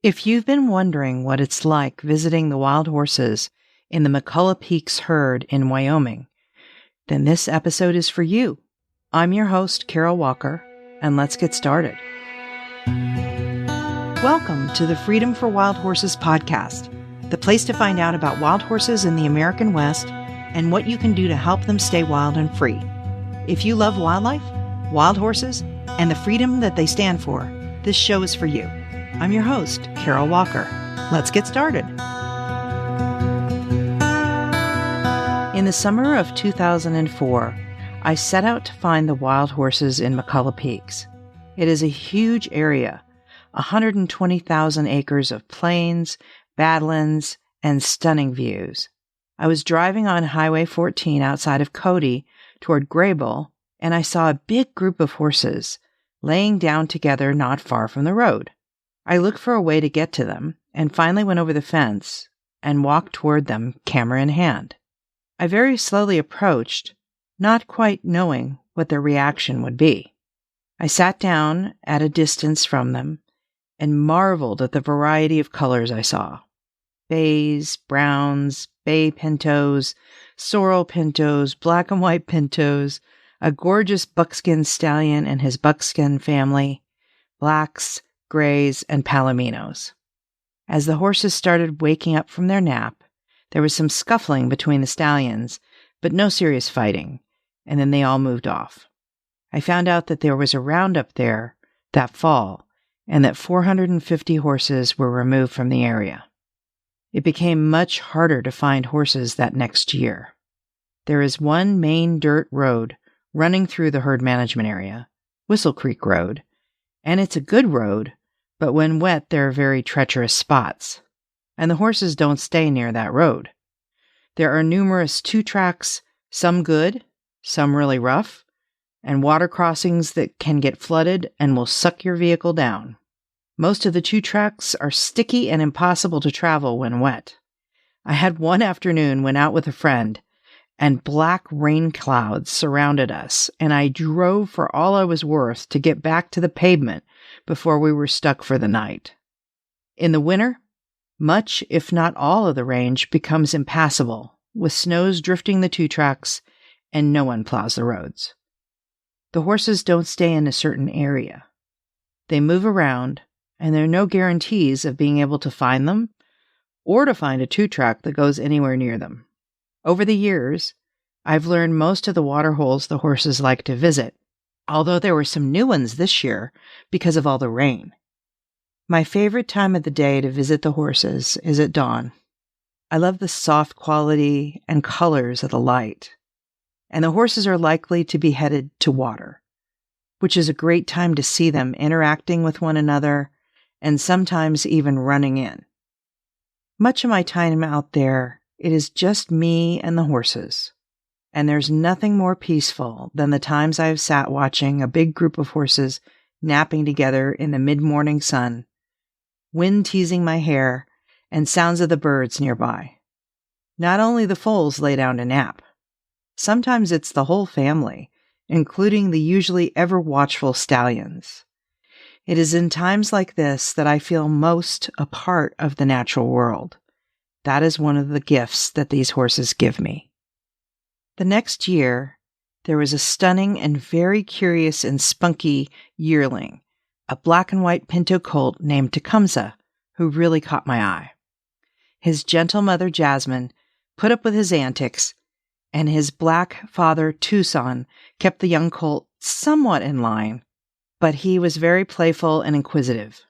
If you've been wondering what it's like visiting the wild horses in the McCullough Peaks Herd in Wyoming, then this episode is for you. I'm your host, Carol Walker, and let's get started. Welcome to the Freedom for Wild Horses podcast, the place to find out about wild horses in the American West and what you can do to help them stay wild and free. If you love wildlife, wild horses, and the freedom that they stand for, this show is for you. I'm your host, Carol Walker. Let's get started. In the summer of 2004, I set out to find the wild horses in McCullough Peaks. It is a huge area, 120,000 acres of plains, badlands, and stunning views. I was driving on Highway 14 outside of Cody toward Graybull, and I saw a big group of horses laying down together not far from the road. I looked for a way to get to them and finally went over the fence and walked toward them, camera in hand. I very slowly approached, not quite knowing what their reaction would be. I sat down at a distance from them and marveled at the variety of colors I saw. Bays, browns, bay pintos, sorrel pintos, black and white pintos, a gorgeous buckskin stallion and his buckskin family, blacks, grays, and palominos. As the horses started waking up from their nap, there was some scuffling between the stallions, but no serious fighting, and then they all moved off. I found out that there was a roundup there that fall, and that 450 horses were removed from the area. It became much harder to find horses that next year. There is one main dirt road running through the herd management area, Whistle Creek Road, and it's a good road, but when wet there are very treacherous spots, and the horses don't stay near that road. There are numerous two-tracks, some good, some really rough, and water crossings that can get flooded and will suck your vehicle down. Most of the two-tracks are sticky and impossible to travel when wet. I had one afternoon went out with a friend, and black rain clouds surrounded us, and I drove for all I was worth to get back to the pavement before we were stuck for the night. In the winter, much, if not all of the range becomes impassable, with snows drifting the two tracks, and no one plows the roads. The horses don't stay in a certain area. They move around, and there are no guarantees of being able to find them, or to find a two-track that goes anywhere near them. Over the years, I've learned most of the water holes the horses like to visit, although there were some new ones this year because of all the rain. My favorite time of the day to visit the horses is at dawn. I love the soft quality and colors of the light, and the horses are likely to be headed to water, which is a great time to see them interacting with one another and sometimes even running in. Much of my time out there, it is just me and the horses, and there's nothing more peaceful than the times I've sat watching a big group of horses napping together in the mid-morning sun, wind teasing my hair, and sounds of the birds nearby. Not only the foals lay down to nap. Sometimes it's the whole family, including the usually ever-watchful stallions. It is in times like this that I feel most a part of the natural world. That is one of the gifts that these horses give me. The next year, there was a stunning and very curious and spunky yearling, a black and white pinto colt named Tecumseh, who really caught my eye. His gentle mother, Jasmine, put up with his antics, and his black father, Tucson, kept the young colt somewhat in line, but he was very playful and inquisitive.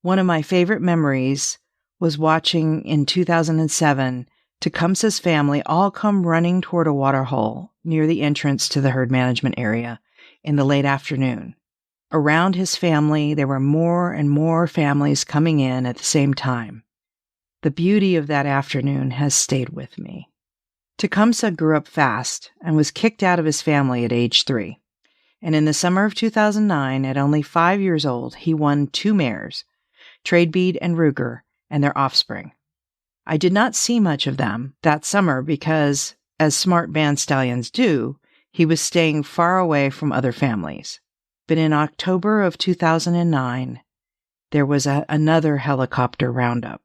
One of my favorite memories was watching in 2007 Tecumseh's family all come running toward a waterhole near the entrance to the herd management area in the late afternoon. Around his family, there were more and more families coming in at the same time. The beauty of that afternoon has stayed with me. Tecumseh grew up fast and was kicked out of his family at age 3. And in the summer of 2009, at only 5 years old, he won 2 mares, Tradebead and Ruger, and their offspring. I did not see much of them that summer because, as smart band stallions do, he was staying far away from other families. But in October of 2009, there was another helicopter roundup,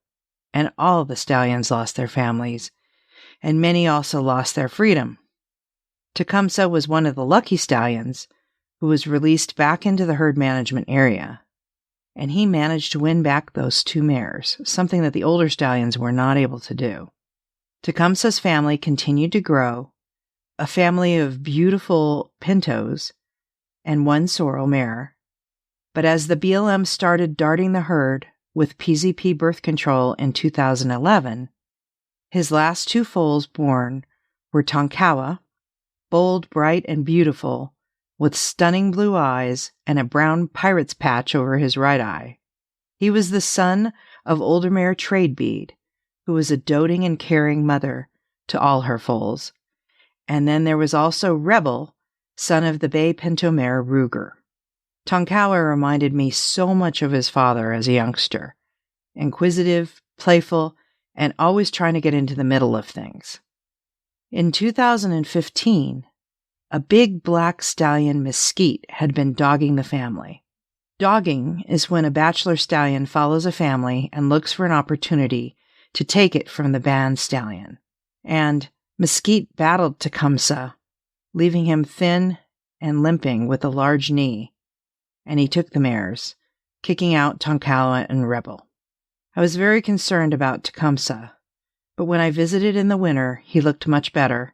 and all the stallions lost their families, and many also lost their freedom. Tecumseh was one of the lucky stallions who was released back into the herd management area, and he managed to win back those 2 mares, something that the older stallions were not able to do. Tecumseh's family continued to grow, a family of beautiful pintos and 1 sorrel mare, but as the BLM started darting the herd with PZP birth control in 2011, his last 2 foals born were Tonkawa, bold, bright, and beautiful, with stunning blue eyes and a brown pirate's patch over his right eye. He was the son of older mare Tradebead, who was a doting and caring mother to all her foals. And then there was also Rebel, son of the bay pinto mare Ruger. Tonkawa reminded me so much of his father as a youngster, inquisitive, playful, and always trying to get into the middle of things. In 2015, a big black stallion Mesquite had been dogging the family. Dogging is when a bachelor stallion follows a family and looks for an opportunity to take it from the banned stallion. And Mesquite battled Tecumseh, leaving him thin and limping with a large knee, and he took the mares, kicking out Tonkawa and Rebel. I was very concerned about Tecumseh, but when I visited in the winter, he looked much better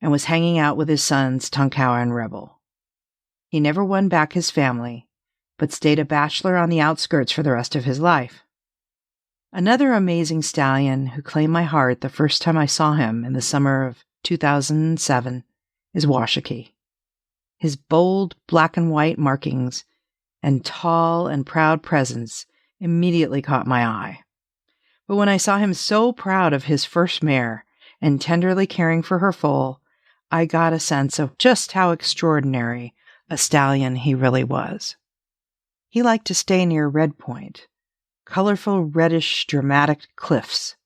and was hanging out with his sons Tonkawa and Rebel. He never won back his family, but stayed a bachelor on the outskirts for the rest of his life. Another amazing stallion who claimed my heart the first time I saw him in the summer of 2007 is Washakie. His bold black and white markings and tall and proud presence immediately caught my eye. But when I saw him so proud of his first mare and tenderly caring for her foal, I got a sense of just how extraordinary a stallion he really was. He liked to stay near Red Point, colorful, reddish, dramatic cliffs.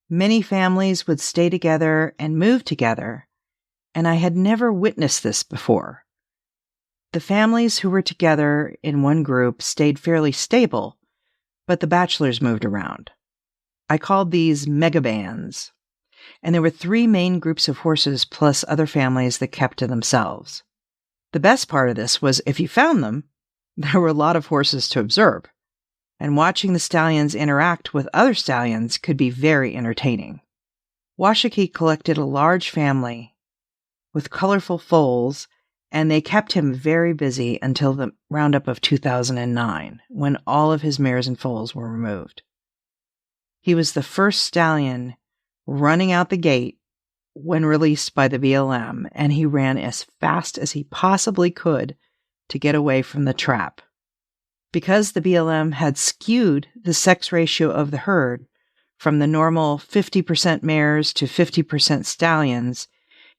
Many families would stay together and move together, and I had never witnessed this before. The families who were together in one group stayed fairly stable, but the bachelors moved around. I called these megabands, and there were 3 main groups of horses plus other families that kept to themselves. The best part of this was if you found them, there were a lot of horses to observe, and watching the stallions interact with other stallions could be very entertaining. Washakie collected a large family with colorful foals, and they kept him very busy until the roundup of 2009, when all of his mares and foals were removed. He was the first stallion running out the gate when released by the BLM, and he ran as fast as he possibly could to get away from the trap. Because the BLM had skewed the sex ratio of the herd from the normal 50% mares to 50% stallions,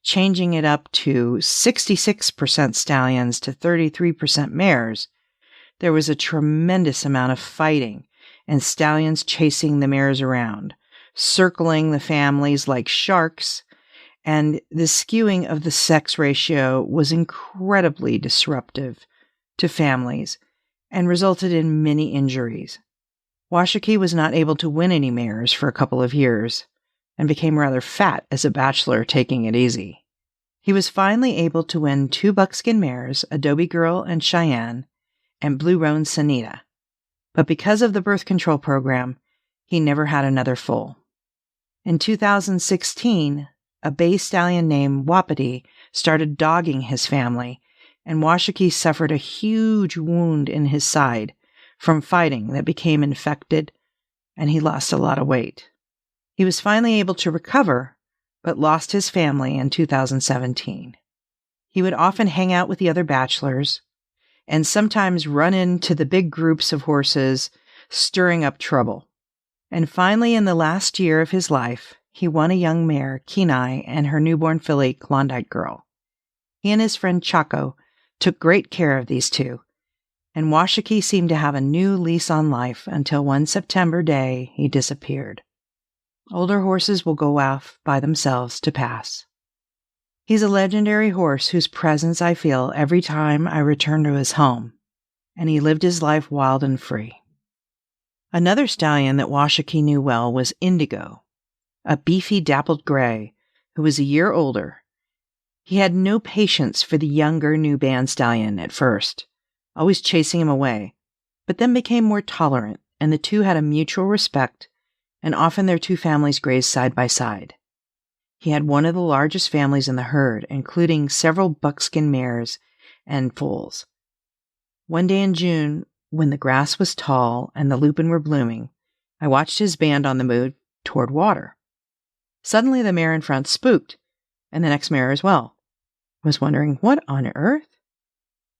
changing it up to 66% stallions to 33% mares, there was a tremendous amount of fighting and stallions chasing the mares around, circling the families like sharks, and the skewing of the sex ratio was incredibly disruptive to families and resulted in many injuries. Washakie was not able to win any mares for a couple of years and became rather fat as a bachelor, taking it easy. He was finally able to win 2 buckskin mares, Adobe Girl and Cheyenne, and Blue Roan Sanita. But because of the birth control program, he never had another foal. In 2016, a bay stallion named Wapiti started dogging his family, and Washakie suffered a huge wound in his side from fighting that became infected, and he lost a lot of weight. He was finally able to recover, but lost his family in 2017. He would often hang out with the other bachelors, and sometimes run into the big groups of horses, stirring up trouble. And finally, in the last year of his life, he won a young mare, Kenai, and her newborn filly, Klondike Girl. He and his friend Chaco took great care of these 2, and Washakie seemed to have a new lease on life until one September day he disappeared. Older horses will go off by themselves to pass. He's a legendary horse whose presence I feel every time I return to his home, and he lived his life wild and free. Another stallion that Washakie knew well was Indigo, a beefy dappled gray who was a year older. He had no patience for the younger new band stallion at first, always chasing him away, but then became more tolerant, and the two had a mutual respect, and often their two families grazed side by side. He had one of the largest families in the herd, including several buckskin mares and foals. One day in June, when the grass was tall and the lupin were blooming, I watched his band on the move toward water. Suddenly the mare in front spooked, and the next mare as well. I was wondering, what on earth?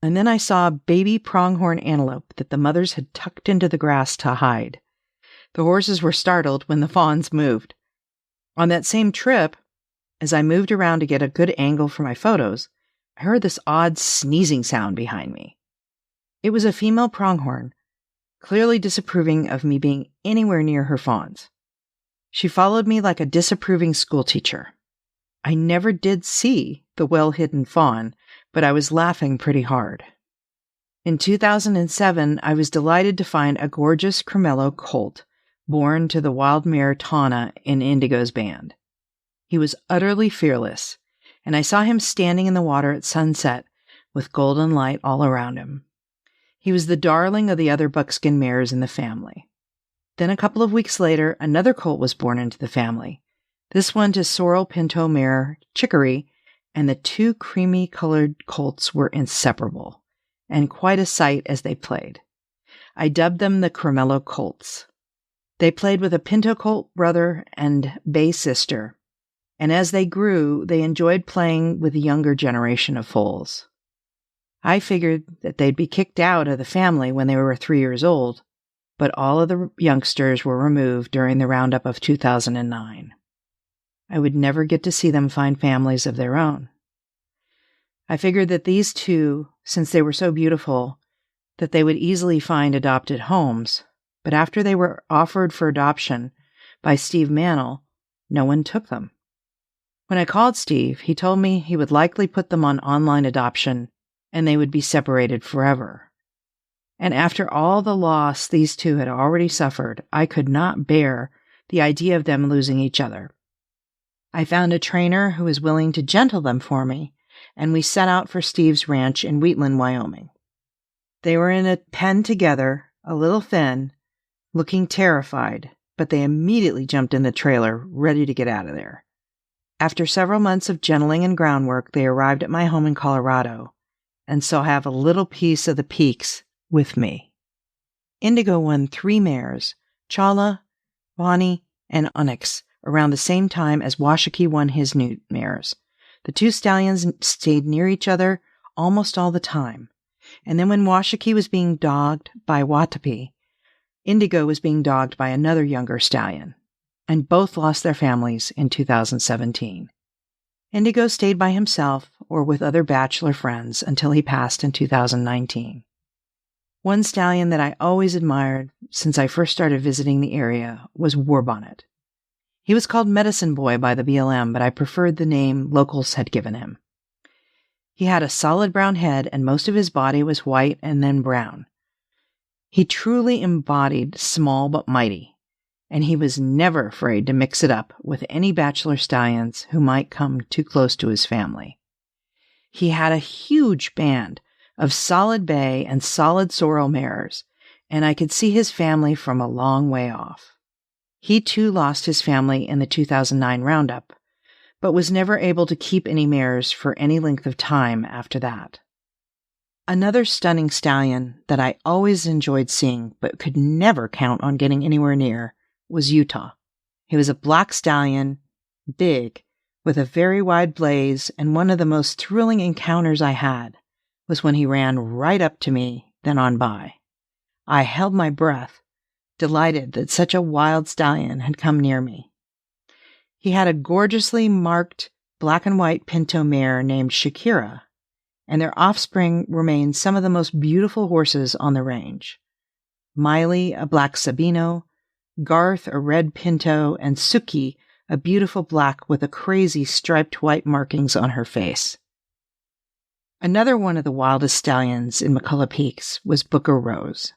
And then I saw a baby pronghorn antelope that the mothers had tucked into the grass to hide. The horses were startled when the fawns moved. On that same trip, as I moved around to get a good angle for my photos, I heard this odd sneezing sound behind me. It was a female pronghorn, clearly disapproving of me being anywhere near her fawns. She followed me like a disapproving schoolteacher. I never did see the well-hidden fawn, but I was laughing pretty hard. In 2007, I was delighted to find a gorgeous Cremello colt born to the wild mare Tana in Indigo's band. He was utterly fearless, and I saw him standing in the water at sunset with golden light all around him. He was the darling of the other buckskin mares in the family. Then a couple of weeks later, another colt was born into the family, this one to sorrel pinto mare Chicory, and the two creamy-colored colts were inseparable, and quite a sight as they played. I dubbed them the Cremello Colts. They played with a pinto colt brother and bay sister, and as they grew, they enjoyed playing with the younger generation of foals. I figured that they'd be kicked out of the family when they were 3 years old, but all of the youngsters were removed during the roundup of 2009. I would never get to see them find families of their own. I figured that these two, since they were so beautiful, that they would easily find adopted homes, but after they were offered for adoption by Steve Mannell, no one took them. When I called Steve, he told me he would likely put them on online adoption and they would be separated forever. And after all the loss these two had already suffered, I could not bear the idea of them losing each other. I found a trainer who was willing to gentle them for me, and we set out for Steve's ranch in Wheatland, Wyoming. They were in a pen together, a little thin, looking terrified, but they immediately jumped in the trailer, ready to get out of there. After several months of gentling and groundwork, they arrived at my home in Colorado, and so have a little piece of the peaks with me. Indigo won 3 mares, Chala, Bonnie, and Onyx, around the same time as Washakie won his new mares. The two stallions stayed near each other almost all the time, and then when Washakie was being dogged by Watapi, Indigo was being dogged by another younger stallion, and both lost their families in 2017. Indigo stayed by himself or with other bachelor friends until he passed in 2019. One stallion that I always admired since I first started visiting the area was Warbonnet. He was called Medicine Boy by the BLM, but I preferred the name locals had given him. He had a solid brown head, and most of his body was white and then brown. He truly embodied small but mighty, and he was never afraid to mix it up with any bachelor stallions who might come too close to his family. He had a huge band of solid bay and solid sorrel mares, and I could see his family from a long way off. He too lost his family in the 2009 roundup, but was never able to keep any mares for any length of time after that. Another stunning stallion that I always enjoyed seeing but could never count on getting anywhere near was Utah. He was a black stallion, big, with a very wide blaze, and one of the most thrilling encounters I had was when he ran right up to me, then on by. I held my breath, delighted that such a wild stallion had come near me. He had a gorgeously marked black and white pinto mare named Shakira, and their offspring remain some of the most beautiful horses on the range. Miley, a black Sabino, Garth, a red pinto, and Suki, a beautiful black with a crazy striped white markings on her face. Another one of the wildest stallions in McCullough Peaks was Booker Rose.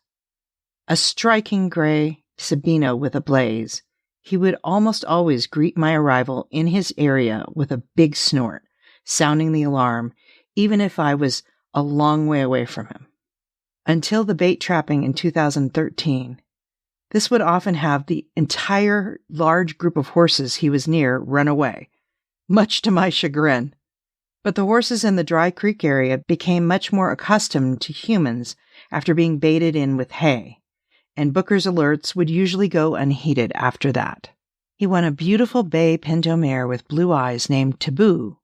A striking gray, Sabino with a blaze, he would almost always greet my arrival in his area with a big snort, sounding the alarm, even if I was a long way away from him. Until the bait trapping in 2013, this would often have the entire large group of horses he was near run away, much to my chagrin. But the horses in the Dry Creek area became much more accustomed to humans after being baited in with hay, and Booker's alerts would usually go unheeded after that. He won a beautiful bay pinto mare with blue eyes named Taboo,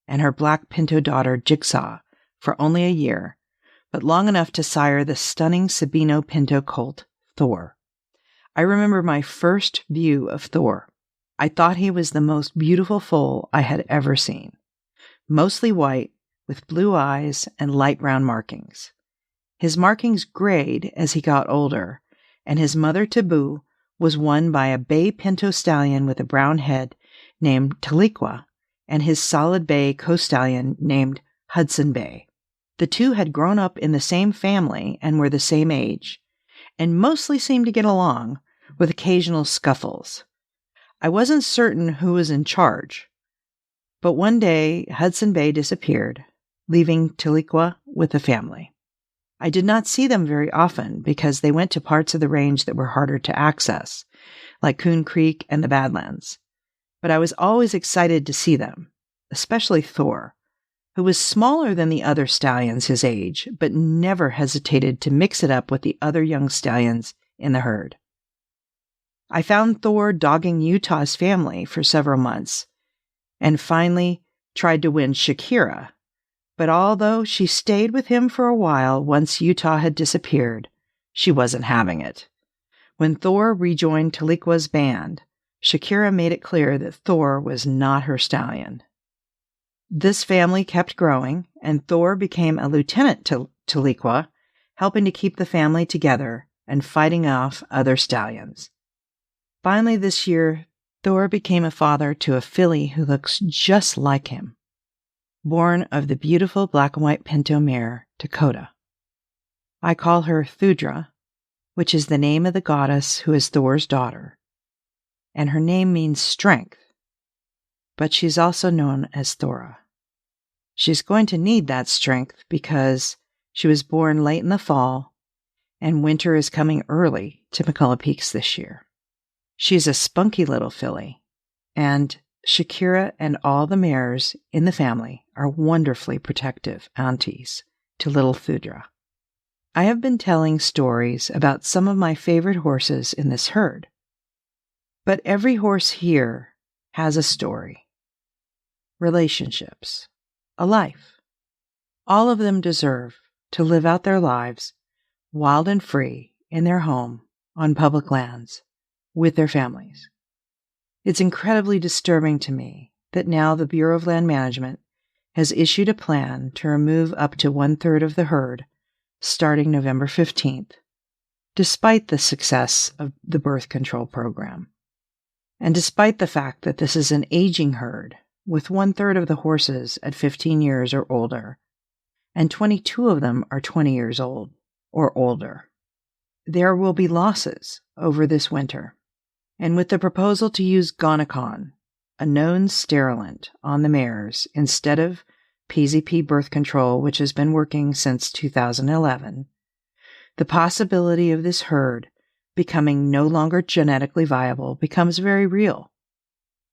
and her black pinto daughter Jigsaw, for only a year, but long enough to sire the stunning Sabino pinto colt, Thor. I remember my first view of Thor. I thought he was the most beautiful foal I had ever seen. Mostly white, with blue eyes and light brown markings. His markings grayed as he got older, and his mother Taboo was won by a bay pinto stallion with a brown head named Taliqua, and his solid bay co-stallion named Hudson Bay. The two had grown up in the same family and were the same age, and mostly seemed to get along, with occasional scuffles. I wasn't certain who was in charge, but one day Hudson Bay disappeared, leaving Taliqua with the family. I did not see them very often because they went to parts of the range that were harder to access, like Coon Creek and the Badlands. But I was always excited to see them, especially Thor, who was smaller than the other stallions his age, but never hesitated to mix it up with the other young stallions in the herd. I found Thor dogging Utah's family for several months, and finally tried to win Shakira. But although she stayed with him for a while once Utah had disappeared, she wasn't having it. When Thor rejoined Taliqua's band, Shakira made it clear that Thor was not her stallion. This family kept growing, and Thor became a lieutenant to Taliqua, helping to keep the family together and fighting off other stallions. Finally this year, Thor became a father to a filly who looks just like him, born of the beautiful black and white pinto mare, Dakota. I call her Thudra, which is the name of the goddess who is Thor's daughter, and her name means strength, but she's also known as Thora. She's going to need that strength because she was born late in the fall, and winter is coming early to McCullough Peaks this year. She's a spunky little filly, and Shakira and all the mares in the family are wonderfully protective aunties to little Thudra. I have been telling stories about some of my favorite horses in this herd, but every horse here has a story, relationships, a life. All of them deserve to live out their lives wild and free in their home on public lands with their families. It's incredibly disturbing to me that now the Bureau of Land Management has issued a plan to remove up to 1/3 of the herd starting November 15th, despite the success of the birth control program. And despite the fact that this is an aging herd, with 1/3 of the horses at 15 years or older, and 22 of them are 20 years old or older. There will be losses over this winter. And with the proposal to use Gonacon, a known sterilant, on the mares instead of PZP birth control, which has been working since 2011, the possibility of this herd becoming no longer genetically viable becomes very real.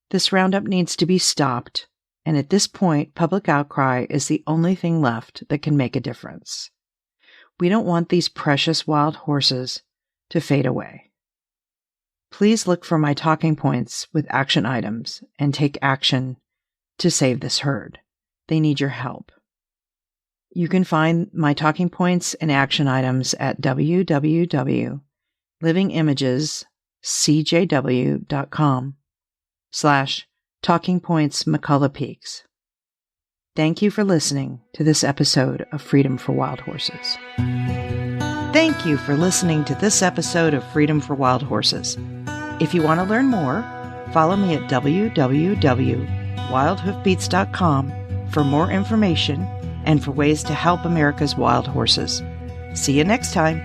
This roundup needs to be stopped, and at this point, public outcry is the only thing left that can make a difference. We don't want these precious wild horses to fade away. Please look for my talking points with action items and take action to save this herd. They need your help. You can find my talking points and action items at www.livingimages.com/talkingpoints-McCullough-Peaks. Thank you for listening to this episode of Freedom for Wild Horses. Thank you for listening to this episode of Freedom for Wild Horses. If you want to learn more, follow me at www.wildhoofbeats.com for more information and for ways to help America's wild horses. See you next time.